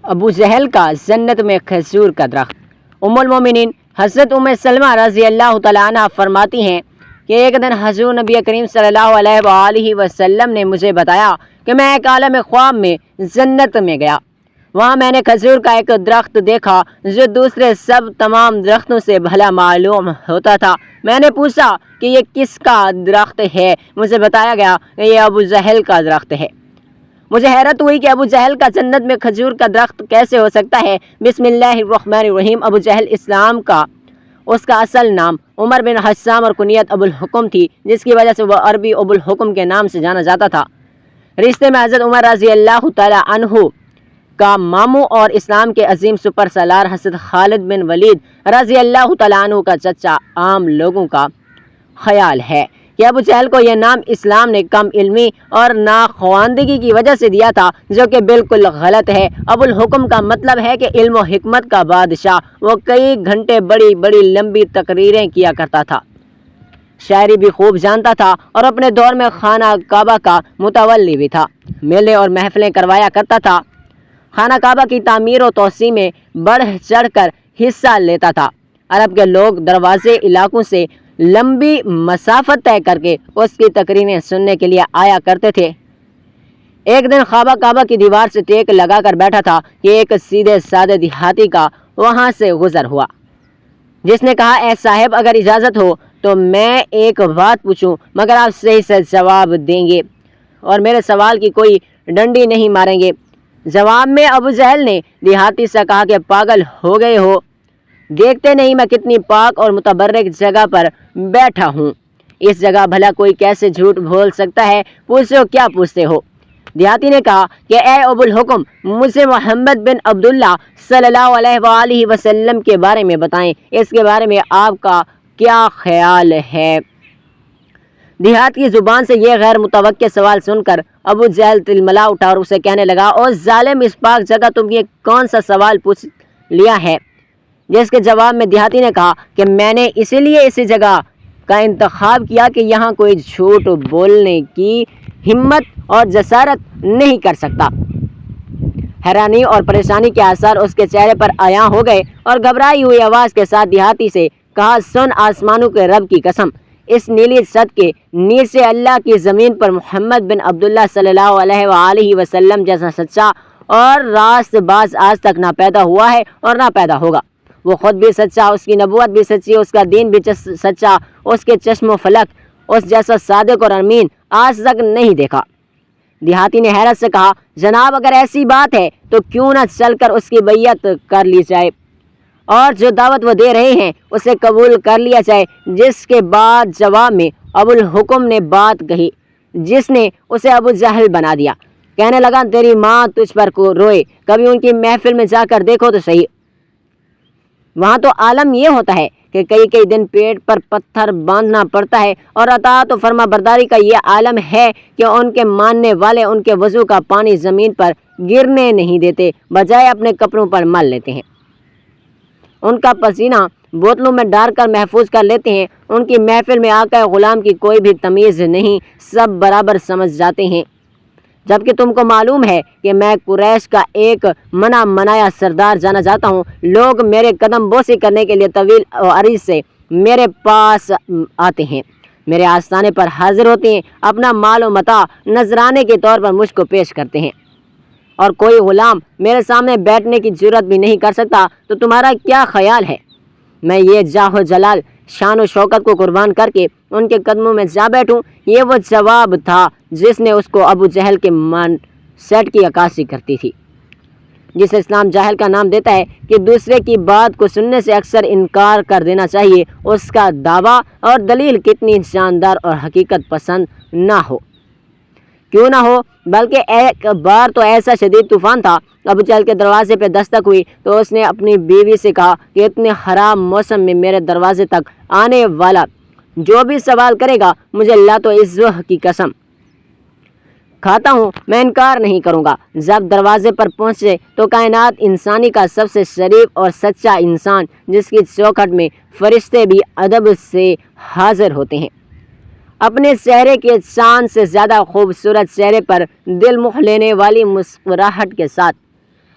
ابو جہل کا جنت میں کھجور کا درخت۔ ام المومنین حضرت ام سلمہ رضی اللہ تعالیٰ عنہ فرماتی ہیں کہ ایک دن حضور نبی کریم صلی اللہ علیہ وآلہ وسلم نے مجھے بتایا کہ میں ایک عالم خواب میں جنت میں گیا۔ وہاں میں نے کھجور کا ایک درخت دیکھا جو دوسرے سب تمام درختوں سے بھلا معلوم ہوتا تھا۔ میں نے پوچھا کہ یہ کس کا درخت ہے؟ مجھے بتایا گیا کہ یہ ابو جہل کا درخت ہے۔ مجھے حیرت ہوئی کہ ابو جہل کا جنت میں کھجور کا درخت کیسے ہو سکتا ہے۔ بسم اللہ الرحمن الرحیم۔ ابو جہل اسلام کا اس کا اصل نام عمر بن حسام اور کنیت ابو الحکم تھی، جس کی وجہ سے وہ عربی ابو الحکم کے نام سے جانا جاتا تھا۔ رشتے میں حضرت عمر رضی اللہ تعالیٰ عنہ کا ماموں اور اسلام کے عظیم سپر سالار حضرت خالد بن ولید رضی اللہ تعالیٰ عنہ کا چچا۔ عام لوگوں کا خیال ہے کہ ابو جہل کو یہ نام اسلام نے کم علمی اور ناخواندگی کی وجہ سے دیا تھا، جو کہ بالکل غلط ہے۔ ابو الحکم کا مطلب ہے کہ علم و حکمت کا بادشاہ۔ وہ کئی گھنٹے بڑی بڑی لمبی تقریریں کیا کرتا تھا، شاعری بھی خوب جانتا تھا اور اپنے دور میں خانہ کعبہ کا متولی بھی تھا۔ میلے اور محفلیں کروایا کرتا تھا۔ خانہ کعبہ کی تعمیر و توسیع میں بڑھ چڑھ کر حصہ لیتا تھا۔ عرب کے لوگ دروازے علاقوں سے لمبی مسافت طے کر کے اس کی تقریریں سننے کے لیے آیا کرتے تھے۔ ایک دن خانہ کعبہ کی دیوار سے ٹیک لگا کر بیٹھا تھا کہ ایک سیدھے سادے دیہاتی کا وہاں سے گزر ہوا، جس نے کہا، اے صاحب، اگر اجازت ہو تو میں ایک بات پوچھوں، مگر آپ صحیح سے جواب دیں گے اور میرے سوال کی کوئی ڈنڈی نہیں ماریں گے۔ جواب میں ابو جہل نے دیہاتی سے کہا کہ پاگل ہو گئے ہو، دیکھتے نہیں میں کتنی پاک اور متبرک جگہ پر بیٹھا ہوں، اس جگہ بھلا کوئی کیسے جھوٹ بول سکتا ہے؟ پوچھو کیا پوچھتے ہو؟ دیہاتی نے کہا کہ اے ابو الحکم، مجھے محمد بن عبداللہ صلی اللہ علیہ وآلہ وسلم کے بارے میں بتائیں، اس کے بارے میں آپ کا کیا خیال ہے؟ دیہات کی زبان سے یہ غیر متوقع سوال سن کر ابو جہل تلملا اٹھا اور اسے کہنے لگا، او ظالم، اس پاک جگہ تم یہ کون سا سوال پوچھ لیا ہے؟ جس کے جواب میں دیہاتی نے کہا کہ میں نے اسی لیے اسی جگہ کا انتخاب کیا کہ یہاں کوئی جھوٹ بولنے کی ہمت اور جسارت نہیں کر سکتا۔ حیرانی اور پریشانی کے آثار اس کے چہرے پر عیاں ہو گئے اور گھبرائی ہوئی آواز کے ساتھ دیہاتی سے کہا، سن، آسمانوں کے رب کی قسم، اس نیلی چھت کے نیچے اللہ کی زمین پر محمد بن عبداللہ صلی اللہ علیہ وآلہ وسلم جیسا سچا اور راست باز آج تک نہ پیدا ہوا ہے اور نہ پیدا ہوگا۔ وہ خود بھی سچا، اس کی نبوت بھی سچی، اس کا دین بھی سچا، اس کے چشم و فلک اس جیسا صادق اور امین آج تک نہیں دیکھا۔ دیہاتی نے حیرت سے کہا، جناب، اگر ایسی بات ہے تو کیوں نہ چل کر اس کی بیعت کر لی جائے اور جو دعوت وہ دے رہے ہیں اسے قبول کر لیا جائے۔ جس کے بعد جواب میں ابو الحکم نے بات کہی جس نے اسے ابو جہل بنا دیا۔ کہنے لگا، تیری ماں تجھ پر کو روئے، کبھی ان کی محفل میں جا کر دیکھو تو صحیح۔ وہاں تو عالم یہ ہوتا ہے کہ کئی کئی دن پیٹ پر پتھر باندھنا پڑتا ہے، اور اطاعت و فرما برداری کا یہ عالم ہے کہ ان کے ماننے والے ان کے وضو کا پانی زمین پر گرنے نہیں دیتے، بجائے اپنے کپڑوں پر مل لیتے ہیں۔ ان کا پسینہ بوتلوں میں ڈال کر محفوظ کر لیتے ہیں۔ ان کی محفل میں آقا غلام کی کوئی بھی تمیز نہیں، سب برابر سمجھ جاتے ہیں۔ جبکہ تم کو معلوم ہے کہ میں قریش کا ایک منا منایا سردار جانا جاتا ہوں۔ لوگ میرے قدم بوسی کرنے کے لیے طویل و عریض سے میرے پاس آتے ہیں، میرے آستانے پر حاضر ہوتے ہیں، اپنا مال و متاع نذرانے کے طور پر مجھ کو پیش کرتے ہیں، اور کوئی غلام میرے سامنے بیٹھنے کی جرت بھی نہیں کر سکتا۔ تو تمہارا کیا خیال ہے میں یہ جاہ و جلال، شان و شوکت کو قربان کر کے ان کے قدموں میں جا بیٹھوں؟ یہ وہ جواب تھا جس نے اس کو ابو جہل کے مان سیٹ کی عکاسی کرتی تھی، جسے اسلام جاہل کا نام دیتا ہے کہ دوسرے کی بات کو سننے سے اکثر انکار کر دینا چاہیے، اس کا دعویٰ اور دلیل کتنی شاندار اور حقیقت پسند نہ ہو کیوں نہ ہو۔ بلکہ ایک بار تو ایسا شدید طوفان تھا، ابو جہل کے دروازے پہ دستک ہوئی تو اس نے اپنی بیوی سے کہا کہ اتنے خراب موسم میں میرے دروازے تک آنے والا جو بھی سوال کرے گا، مجھے لات و عزہ کی قسم کھاتا ہوں، میں انکار نہیں کروں گا۔ جب دروازے پر پہنچے تو کائنات انسانی کا سب سے شریف اور سچا انسان، جس کی چوکھٹ میں فرشتے بھی ادب سے حاضر ہوتے ہیں، اپنے چہرے کے چاند سے زیادہ خوبصورت چہرے پر دل موہ لینے والی مسکراہٹ کے ساتھ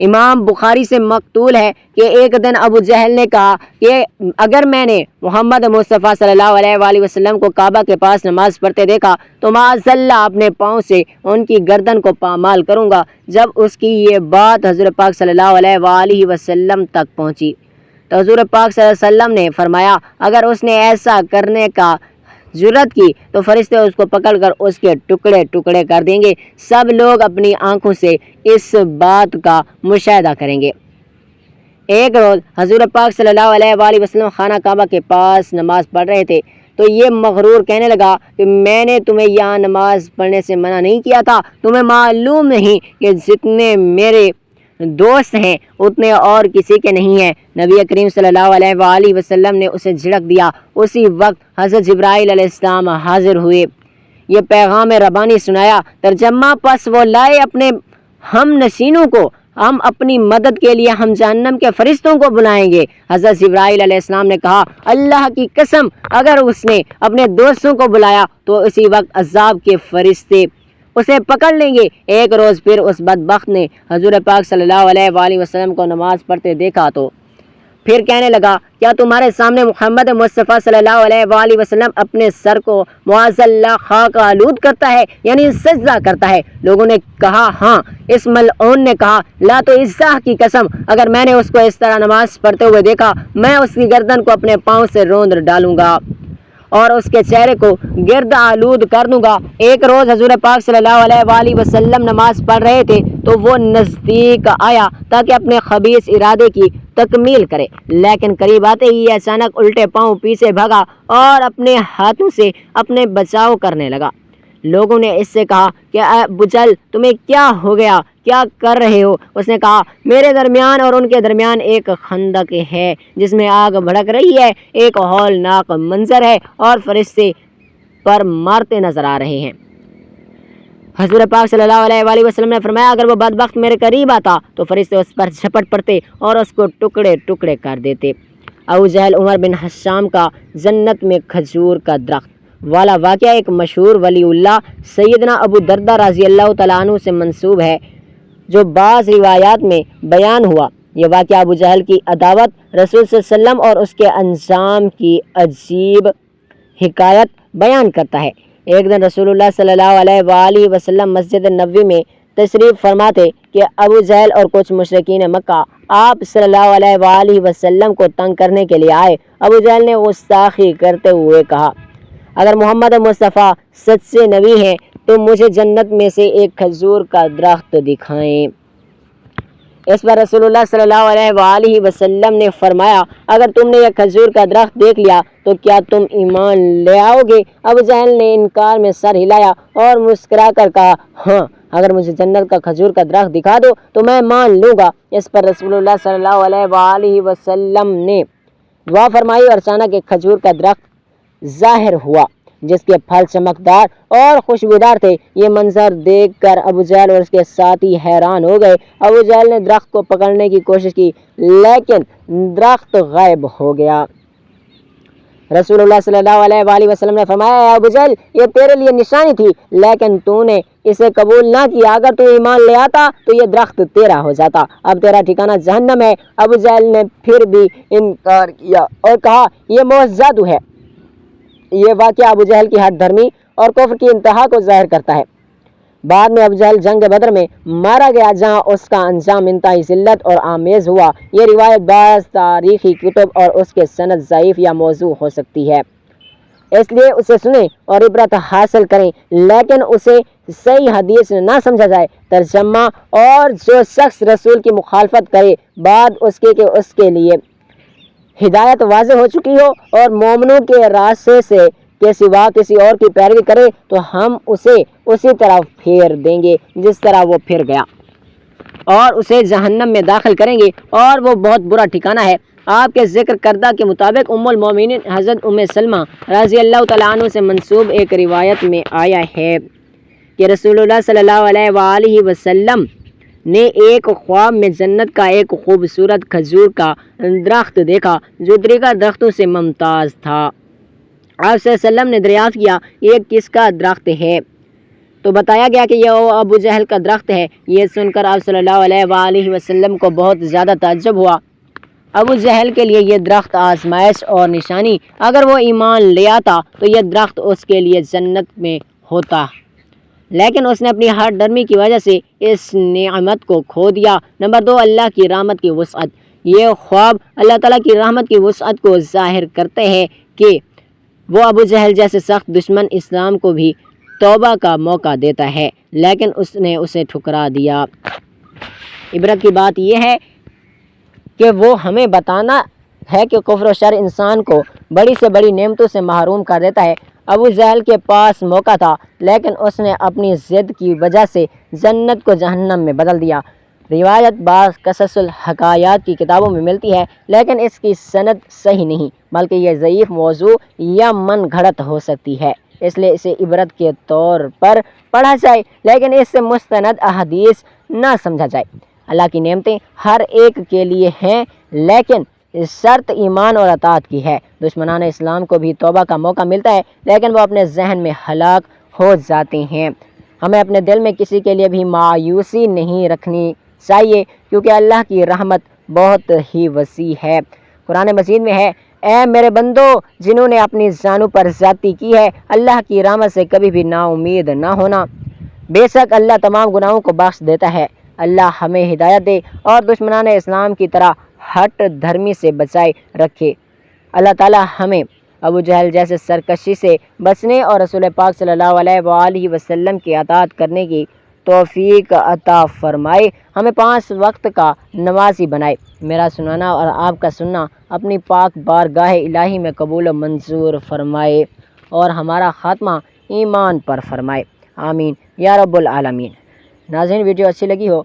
امام بخاری سے مقتول ہے کہ ایک دن ابو جہل نے کہا کہ اگر میں نے محمد مصطفیٰ صلی اللہ علیہ وآلہ وسلم کو کعبہ کے پاس نماز پڑھتے دیکھا تو معاذ اللہ اپنے پاؤں سے ان کی گردن کو پامال کروں گا۔ جب اس کی یہ بات حضور پاک صلی اللہ علیہ وآلہ وسلم تک پہنچی تو حضور پاک صلی اللہ علیہ وسلم نے فرمایا اگر اس نے ایسا کرنے کا جرات کی تو فرشتے اس کو پکڑ کر اس کے ٹکڑے ٹکڑے کر دیں گے۔ سب لوگ اپنی آنکھوں سے اس بات کا مشاہدہ کریں گے۔ ایک روز حضور پاک صلی اللہ علیہ وآلہ وسلم خانہ کعبہ کے پاس نماز پڑھ رہے تھے تو یہ مغرور کہنے لگا کہ میں نے تمہیں یہاں نماز پڑھنے سے منع نہیں کیا تھا؟ تمہیں معلوم نہیں کہ جتنے میرے دوست ہیں اتنے اور کسی کے نہیں ہیں؟ نبی کریم صلی اللہ علیہ وآلہ وسلم نے اسے جھڑک دیا۔ اسی وقت حضرت جبرائیل علیہ السلام حاضر ہوئے، یہ پیغام ربانی سنایا۔ ترجمہ پس وہ لائے اپنے ہم نشینوں کو، ہم اپنی مدد کے لیے ہم جہنم کے فرشتوں کو بلائیں گے۔ حضرت جبرائیل علیہ السلام نے کہا اللہ کی قسم اگر اس نے اپنے دوستوں کو بلایا تو اسی وقت عذاب کے فرشتے اسے پکڑ لیں گے۔ ایک روز پھر اس بدبخت نے حضور پاک صلی اللہ علیہ وآلہ وسلم کو نماز پڑھتے دیکھا تو پھر کہنے لگا کیا تمہارے سامنے محمد مصطفیٰ صلی اللہ علیہ وآلہ وسلم اپنے سر کو معاذ اللہ خاک آلود کرتا ہے یعنی سجدہ کرتا ہے؟ لوگوں نے کہا ہاں۔ اس ملعون نے کہا لا تو عزہ کی قسم اگر میں نے اس کو اس طرح نماز پڑھتے ہوئے دیکھا میں اس کی گردن کو اپنے پاؤں سے روند ڈالوں گا اور اس کے چہرے کو گرد آلود کر دوں گا۔ ایک روز حضور پاک صلی اللہ علیہ وآلہ وسلم نماز پڑھ رہے تھے تو وہ نزدیک آیا تاکہ اپنے خبیث ارادے کی تکمیل کرے، لیکن قریب آتے ہی اچانک الٹے پاؤں پیچھے بھاگا اور اپنے ہاتھوں سے اپنے بچاؤ کرنے لگا۔ لوگوں نے اس سے کہا کہ ابو جہل تمہیں کیا ہو گیا، کیا کر رہے ہو؟ اس نے کہا میرے درمیان اور ان کے درمیان ایک خندق ہے جس میں آگ بھڑک رہی ہے، ایک ہولناک منظر ہے اور فرشتے پر مارتے نظر آ رہے ہیں۔ حضور پاک صلی اللہ علیہ وآلہ وسلم نے فرمایا اگر وہ بدبخت میرے قریب آتا تو فرشتے اس پر جھپٹ پڑتے اور اس کو ٹکڑے ٹکڑے کر دیتے۔ ابو جہل عمر بن حشام کا جنت میں کھجور کا درخت والا واقعہ ایک مشہور ولی اللہ سیدنا ابو دردہ رضی اللہ تعالیٰ عنہ سے منسوب ہے جو بعض روایات میں بیان ہوا۔ یہ واقعہ ابو جہل کی عداوت رسول صلی اللہ علیہ وسلم اور اس کے انجام کی عجیب حکایت بیان کرتا ہے۔ ایک دن رسول اللہ صلی اللہ علیہ وآلہ وسلم مسجد نبوی میں تشریف فرما تھے کہ ابو جہل اور کچھ مشرکین مکہ آپ صلی اللہ علیہ وآلہ وسلم کو تنگ کرنے کے لیے آئے۔ ابو جہل نے گستاخی کرتے ہوئے کہا اگر محمد مصطفیٰ سچے نبی ہیں تو مجھے جنت میں سے ایک کھجور کا درخت دکھائیں۔ اس پر رسول اللہ صلی اللہ علیہ وآلہ وسلم نے فرمایا اگر تم نے یہ کھجور کا درخت دیکھ لیا تو کیا تم ایمان لے آؤ گے؟ ابو جہل نے انکار میں سر ہلایا اور مسکرا کر کہا ہاں اگر مجھے جنت کا کھجور کا درخت دکھا دو تو میں مان لوں گا۔ اس پر رسول اللہ صلی اللہ علیہ وآلہ وسلم نے دعا فرمائی اور اچانک ایک کھجور کا درخت ظاہر ہوا جس کے پھل چمکدار اور خوشبودار تھے۔ یہ منظر دیکھ کر ابو جہل اور اس کے ساتھی حیران ہو گئے۔ ابو جہل نے درخت کو پکڑنے کی کوشش کی لیکن درخت غائب ہو گیا۔ رسول اللہ صلی اللہ علیہ وآلہ وسلم نے فرمایا اے ابو جہل یہ تیرے لیے نشانی تھی لیکن تو نے اسے قبول نہ کیا، اگر تو ایمان لے آتا تو یہ درخت تیرا ہو جاتا، اب تیرا ٹھکانہ جہنم ہے۔ ابو جہل نے پھر بھی انکار کیا اور کہا یہ محض جادو ہے۔ یہ واقعہ ابو جہل کی حد دھرمی اور کفر کی انتہا کو ظاہر کرتا ہے۔ بعد میں ابو جہل جنگ بدر میں مارا گیا جہاں اس کا انجام انتہائی ذلت اور آمیز ہوا۔ یہ روایت بعض تاریخی کتب اور اس کے سند ضعیف یا موضوع ہو سکتی ہے، اس لیے اسے سنیں اور عبرت حاصل کریں لیکن اسے صحیح حدیث نہ سمجھا جائے۔ ترجمہ اور جو شخص رسول کی مخالفت کرے بعد اس کے کہ اس کے لیے ہدایت واضح ہو چکی ہو اور مومنوں کے راستے سے کے سوا کسی اور کی پیروی کرے تو ہم اسے اسی طرح پھیر دیں گے جس طرح وہ پھر گیا اور اسے جہنم میں داخل کریں گے اور وہ بہت برا ٹھکانہ ہے۔ آپ کے ذکر کردہ کے مطابق ام المومنین حضرت ام سلمہ رضی اللہ تعالیٰ عنہ سے منسوب ایک روایت میں آیا ہے کہ رسول اللہ صلی اللہ علیہ وآلہ وسلم نے ایک خواب میں جنت کا ایک خوبصورت کھجور کا درخت دیکھا جو دیگر درختوں سے ممتاز تھا۔ آپ صلی اللہ علیہ وسلم نے دریافت کیا یہ کس کا درخت ہے؟ تو بتایا گیا کہ یہ ابو جہل کا درخت ہے۔ یہ سن کر آپ صلی اللہ علیہ وآلہ وسلم کو بہت زیادہ تعجب ہوا۔ ابو جہل کے لیے یہ درخت آزمائش اور نشانی، اگر وہ ایمان لے آتا تو یہ درخت اس کے لیے جنت میں ہوتا، لیکن اس نے اپنی ہٹ ڈرمی کی وجہ سے اس نعمت کو کھو دیا۔ نمبر 2، اللہ کی رحمت کی وسعت۔ یہ خواب اللہ تعالیٰ کی رحمت کی وسعت کو ظاہر کرتے ہیں کہ وہ ابو جہل جیسے سخت دشمن اسلام کو بھی توبہ کا موقع دیتا ہے، لیکن اس نے اسے ٹھکرا دیا۔ عبرت کی بات یہ ہے کہ وہ ہمیں بتانا ہے کہ کفر و شر انسان کو بڑی سے بڑی نعمتوں سے محروم کر دیتا ہے۔ ابو جہل کے پاس موقع تھا، لیکن اس نے اپنی ضد کی وجہ سے جنت کو جہنم میں بدل دیا۔ روایت بعض قصص الحکایات کی کتابوں میں ملتی ہے، لیکن اس کی سند صحیح نہیں، بلکہ یہ ضعیف موضوع یا من گھڑت ہو سکتی ہے، اس لیے اسے عبرت کے طور پر پڑھا جائے، لیکن اس سے مستند احادیث نہ سمجھا جائے۔ اللہ کی نعمتیں ہر ایک کے لیے ہیں، لیکن شرط ایمان اور اطاعت کی ہے۔ دشمنان اسلام کو بھی توبہ کا موقع ملتا ہے، لیکن وہ اپنے ذہن میں ہلاک ہو جاتے ہیں۔ ہمیں اپنے دل میں کسی کے لیے بھی مایوسی نہیں رکھنی چاہیے، کیونکہ اللہ کی رحمت بہت ہی وسیع ہے۔ قرآن مجید میں ہے، اے میرے بندو جنہوں نے اپنی جانوں پر زیادتی کی ہے، اللہ کی رحمت سے کبھی بھی نا امید نہ ہونا، بے شک اللہ تمام گناہوں کو بخش دیتا ہے۔ اللہ ہمیں ہدایت دے اور دشمنان اسلام کی طرح ہٹ دھرمی سے بچائے رکھے۔ اللہ تعالی ہمیں ابو جہل جیسے سرکشی سے بچنے اور رسول پاک صلی اللہ علیہ وآلہ وسلم کی اطاعت کرنے کی توفیق عطا فرمائے، ہمیں 5 وقت کا نمازی بنائے۔ میرا سنانا اور آپ کا سننا اپنی پاک بارگاہ الہی میں قبول و منظور فرمائے اور ہمارا خاتمہ ایمان پر فرمائے، آمین یا رب العالمین۔ ناظرین، ویڈیو اچھی لگی ہو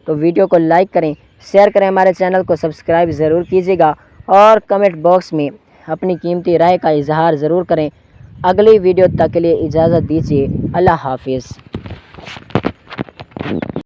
تو ویڈیو کو لائک کریں، شیئر کریں، ہمارے چینل کو سبسکرائب ضرور کیجیے گا اور کمنٹ باکس میں اپنی قیمتی رائے کا اظہار ضرور کریں۔ اگلی ویڈیو تک کے لیے اجازت دیجیے، اللہ حافظ۔